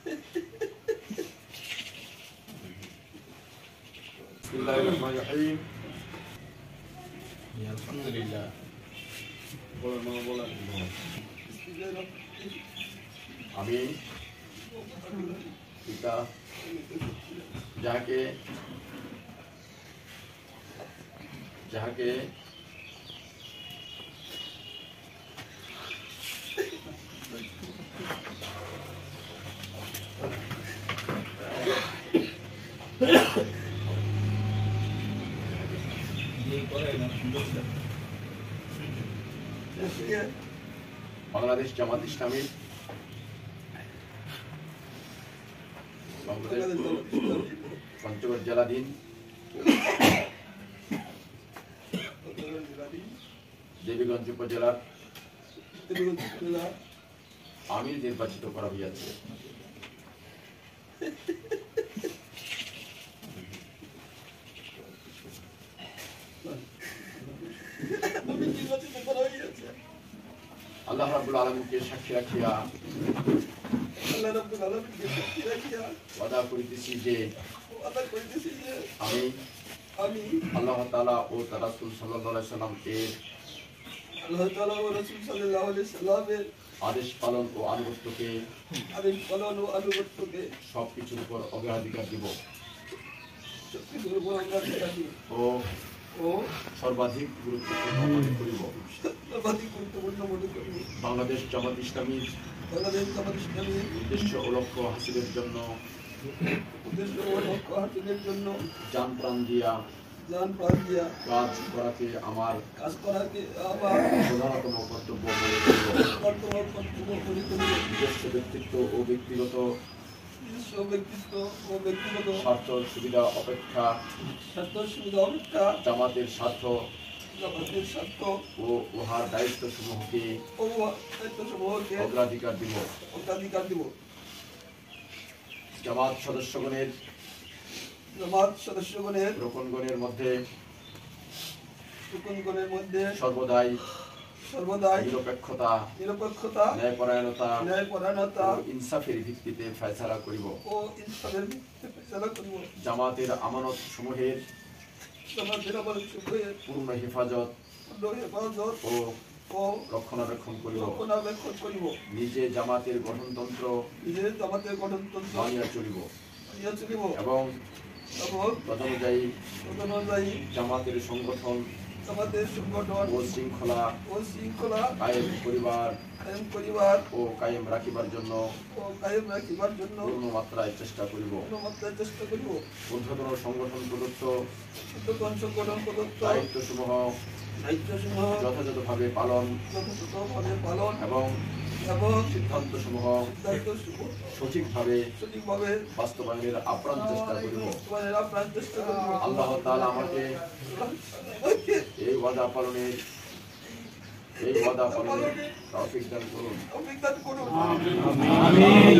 বিসমিল্লাহিররহমানিররহিম। আলহামদুলিল্লাহ। আমি পিতা যাহাকে বাংলাদেশ জামাত ইসলামী পঞ্চগড় জেলাধীন দেবীগঞ্জ উপজেলার আমির নির্বাচিত করা হইয়াছে। আল্লাহ রাব্বুল আলামিনকে সাক্ষী রাখিয়া ওয়াদা করিতেছি যে আমি আল্লাহ তাআলা ও তার রাসূল সাল্লাল্লাহু আলাইহি সাল্লামের আদেশ পালন ও আনুগত্যকে সবকিছুর উপর অগ্রাধিকার দিব ও সর্বাধিক গুরুত্বপূর্ণ মনে করিব। বাংলাদেশ জামাত ইসলামীর উদ্দেশ্য ও লক্ষ্য হাসিলের জন্য জান প্রাণ দিয়া কাজ করাকে আমার প্রধানতম কর্তব্য মনে করিব। নিজস্ব ব্যক্তিত্ব ও ব্যক্তিগত স্বার্থ সুবিধা অপেক্ষা জামাতের স্বার্থ ও উহার দায়িত্ব সমূহকে অগ্রাধিকার দিব। জামাত সদস্যগণের রোকনগণের মধ্যে সর্বদাই নিরপেক্ষতা ন্যায়পরায়ণতা ও ইনসাফের ভিত্তিতে ফয়সালা করিব। জামাতের আমানত সমূহের পূর্ণ হেফাজত ও রক্ষণাবেক্ষণ করিব। নিজে জামাতের গঠনতন্ত্র মানিয়া চলিব এবং তদনুযায়ী জামাতের সংগঠন ও শৃঙ্খলা কায়েম করিবার ও কায়েম রাখিবার জন্য পূর্ণ মাত্রায় চেষ্টা করিব। ঊর্ধ্বতন সংগঠন প্রদত্ত দায়িত্বসমূহ যথাযথভাবে পালন এবং সিদ্ধান্তসমূহ সঠিকভাবে বাস্তবায়নের আপ্রাণ চেষ্টা করিব। আল্লাহ তাআলা আমাকে এই ওয়াদা পালনের তৌফিক দান করুন। আমিন।